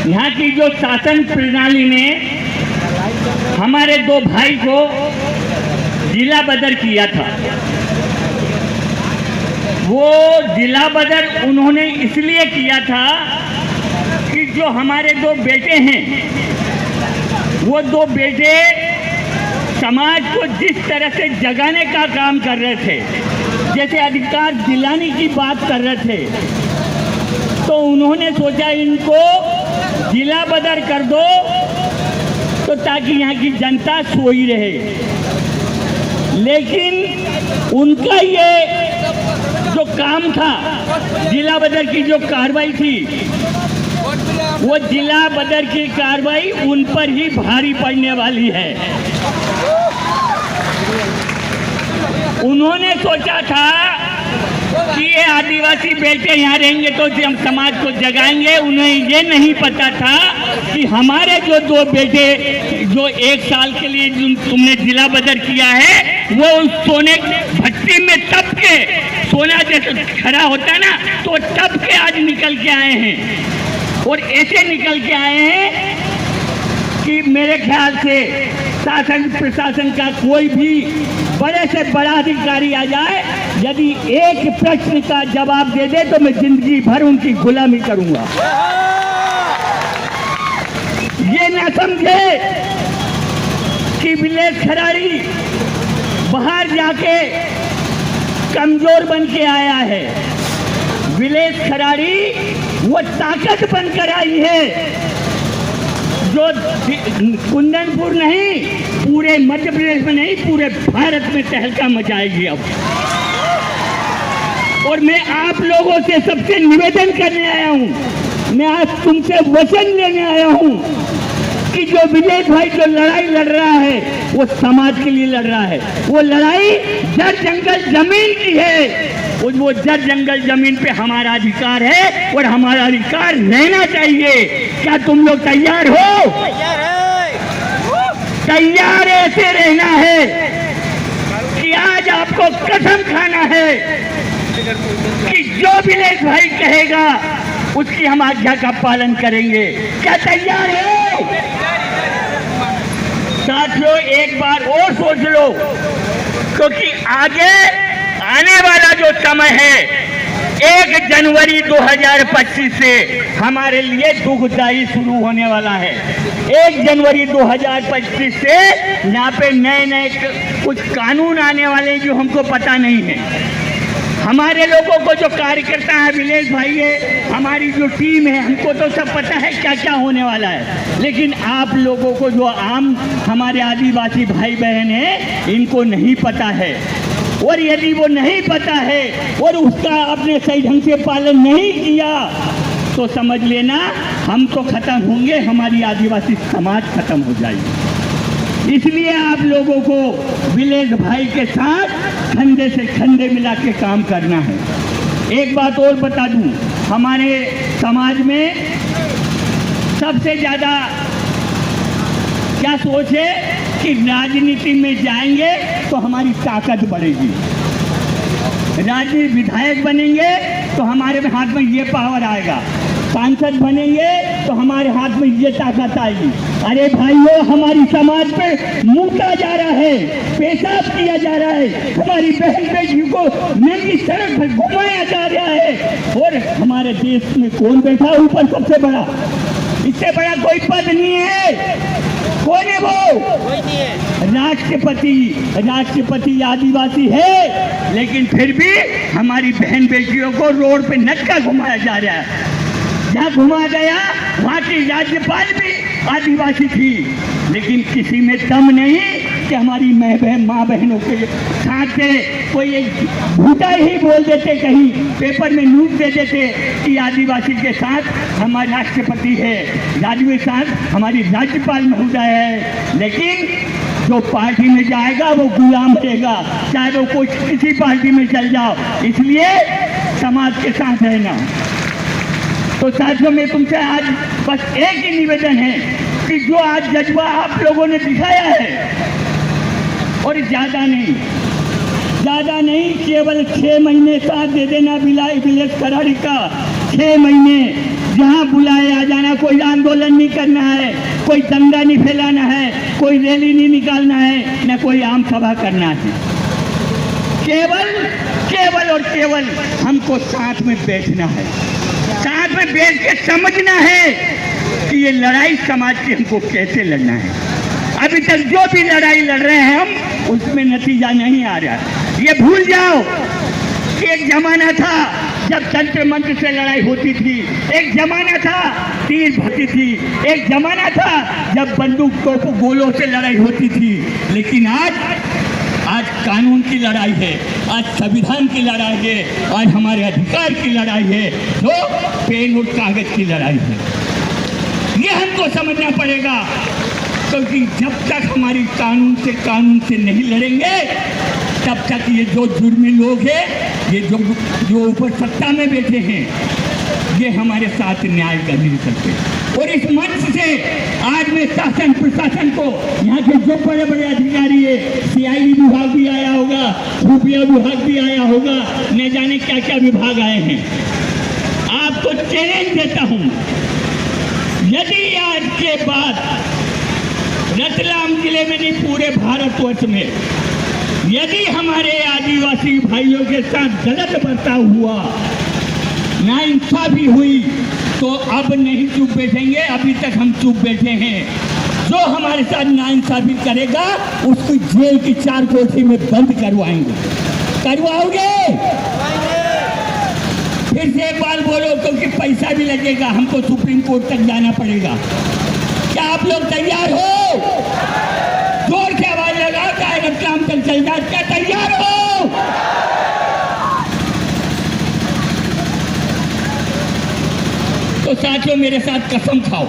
यहाँ की जो शासन प्रणाली ने हमारे दो भाई को जिला बदर किया था, वो जिला बदर उन्होंने इसलिए किया था कि जो हमारे दो बेटे हैं, वो दो बेटे समाज को जिस तरह से जगाने का काम कर रहे थे, जैसे अधिकार दिलाने की बात कर रहे थे, तो उन्होंने सोचा इनको जिला बदर कर दो तो ताकि यहाँ की जनता सोई रहे। लेकिन उनका ये जो काम था, जिला बदर की जो कार्रवाई थी, वो जिला बदर की कार्रवाई उन पर ही भारी पड़ने वाली है। उन्होंने सोचा था कि ये आदिवासी बेटे यहाँ रहेंगे तो हम समाज को जगाएंगे। उन्हें ये नहीं पता था कि हमारे जो दो बेटे जो 1 साल के लिए तुमने जिला बदर किया है, वो उस सोने भट्टी में तप के, सोना जैसे खरा होता है ना, तो तप के आज निकल के आए हैं। और ऐसे निकल के आए हैं कि मेरे ख्याल से शासन प्रशासन का कोई भी बड़े से बड़ा अधिकारी आ जाए, यदि एक प्रश्न का जवाब दे दे तो मैं जिंदगी भर उनकी गुलामी करूंगा। ये न समझे कि विलेज खराड़ी बाहर जाके कमजोर बन के आया है। विलेज खराड़ी वो ताकत बनकर आई है जो कुंदनपुर नहीं, पूरे मध्य प्रदेश में नहीं, पूरे भारत में तहलका मचाएगी अब। और मैं आप लोगों से सबसे निवेदन करने आया हूं, मैं आज तुमसे वचन लेने आया हूं कि जो विवेक भाई जो लड़ाई लड़ रहा है, वो समाज के लिए लड़ रहा है। वो लड़ाई जड़ जंगल जमीन की है, और वो जड़ जंगल जमीन पे हमारा अधिकार है और हमारा अधिकार रहना चाहिए। क्या तुम लोग तैयार हो? तैयार ऐसे रहना है कि आज आपको कसम खाना है कि जो विलेज भाई कहेगा उसकी हम आज्ञा का पालन करेंगे। क्या तैयार हो? साथियों, एक बार और सोच लो, क्योंकि आगे आने वाला जो समय है 1 जनवरी 2025 से हमारे लिए दुखदाई शुरू होने वाला है। 1 जनवरी 2025 से यहाँ पे नए नए कुछ कानून आने वाले हैं जो हमको पता नहीं है। हमारे लोगों को जो कार्यकर्ता है, विलेज भाई है, हमारी जो टीम है, हमको तो सब पता है क्या क्या होने वाला है। लेकिन आप लोगों को जो आम हमारे आदिवासी भाई बहन हैं, इनको नहीं पता है। और यदि वो नहीं पता है और उसका आपने सही ढंग से पालन नहीं किया तो समझ लेना हम तो खत्म होंगे, हमारी आदिवासी समाज खत्म हो जाएगी। इसलिए आप लोगों को विलेज भाई के साथ कंधे से कंधे मिला के काम करना है। एक बात और बता दूं, हमारे समाज में सबसे ज़्यादा क्या सोच है कि राजनीति में जाएंगे तो हमारी ताकत बढ़ेगी, राजनीति विधायक बनेंगे तो हमारे हाथ में ये पावर आएगा, सांसद बनेंगे तो हमारे हाथ में ये ताकत आएगी। अरे भाइयों, हमारी समाज पे मुता जा रहा है, पेशाब किया जा रहा है, हमारी बहन बेटियों को नंगी सड़क पर घुमाया जा रहा है। और हमारे देश में कौन बैठा ऊपर सबसे बड़ा? इससे बड़ा कोई पद नहीं है। कौन है वो? कोई नहीं है। राष्ट्रपति आदिवासी है, लेकिन फिर भी हमारी बहन बेटियों को रोड पे नक्का घुमाया जा रहा है। जहाँ घुमा गया वहाँ की राज्यपाल भी आदिवासी थी, लेकिन किसी में दम नहीं कि हमारी माँ बहनों के साथ कोई एक झूठा ही बोल देते, कहीं पेपर में न्यूज़ दे देते कि आदिवासी के साथ हमारे राष्ट्रपति है, राज्य साथ हमारी राज्यपाल महोदय है। लेकिन जो पार्टी में जाएगा वो गुलाम रहेगा, चाहे वो कोई किसी पार्टी में चल जाओ। इसलिए समाज के साथ रहना। तो साथियों, में तुमसे आज बस एक ही निवेदन है कि जो आज जज्बा आप लोगों ने दिखाया है, और ज़्यादा नहीं, केवल 6 महीने साथ दे देना विलेज खराड़ी का। 6 महीने जहाँ बुलाए आ जाना, कोई आंदोलन नहीं करना है, कोई दंगा नहीं फैलाना है, कोई रैली नहीं निकालना है, न कोई आम सभा करना है। केवल और केवल हमको साथ में बैठना है, साथ में बैठ के समझना है कि ये लड़ाई समाज की हमको कैसे लड़ना है। अभी तक जो भी लड़ाई लड़ रहे हैं हम, उसमें नतीजा नहीं आ रहा। ये भूल जाओ कि एक जमाना था जब तंत्र मंत्र से लड़ाई होती थी, एक जमाना था तीर भरती थी, एक जमाना था जब बंदूक तोप गोलों से लड़ाई होती थी। लेकिन आज कानून की लड़ाई है, आज संविधान की लड़ाई है, आज हमारे अधिकार की लड़ाई है, जो पेन और कागज की लड़ाई है। ये हमको समझना पड़ेगा, क्योंकि जब तक हमारी कानून से नहीं लड़ेंगे, तब तक ये जो जुर्मी लोग हैं, ये जो ऊपर सत्ता में बैठे हैं, ये हमारे साथ न्याय कर नहीं सकते। और इस मंच से आज मैं शासन प्रशासन को, यहाँ के जो बड़े बड़े अधिकारी है, CID विभाग भी आया होगा, खुफिया विभाग भी आया होगा, न जाने क्या क्या विभाग आए हैं, आपको चैलेंज देता हूँ, यदि आज के बाद रतलाम जिले में नहीं पूरे भारतवर्ष में यदि हमारे आदिवासी भाइयों के साथ गलत बर्ताव हुआ, नाइंसाफी हुई, तो अब नहीं चुप बैठेंगे। अभी तक हम चुप बैठे हैं। जो हमारे साथ नाइंसाफी करेगा उसको जेल की 4 कोठरी में बंद करवाएंगे। करवाओगे? फिर से एक बार बोलो, क्योंकि पैसा भी लगेगा, हमको सुप्रीम कोर्ट तक जाना पड़ेगा। क्या आप लोग तैयार हो? जोर से आवाज लगाओ, चाहे रतलाम तक चल जाए। क्या तैयार हो? तो साथियों, मेरे साथ कसम खाओ,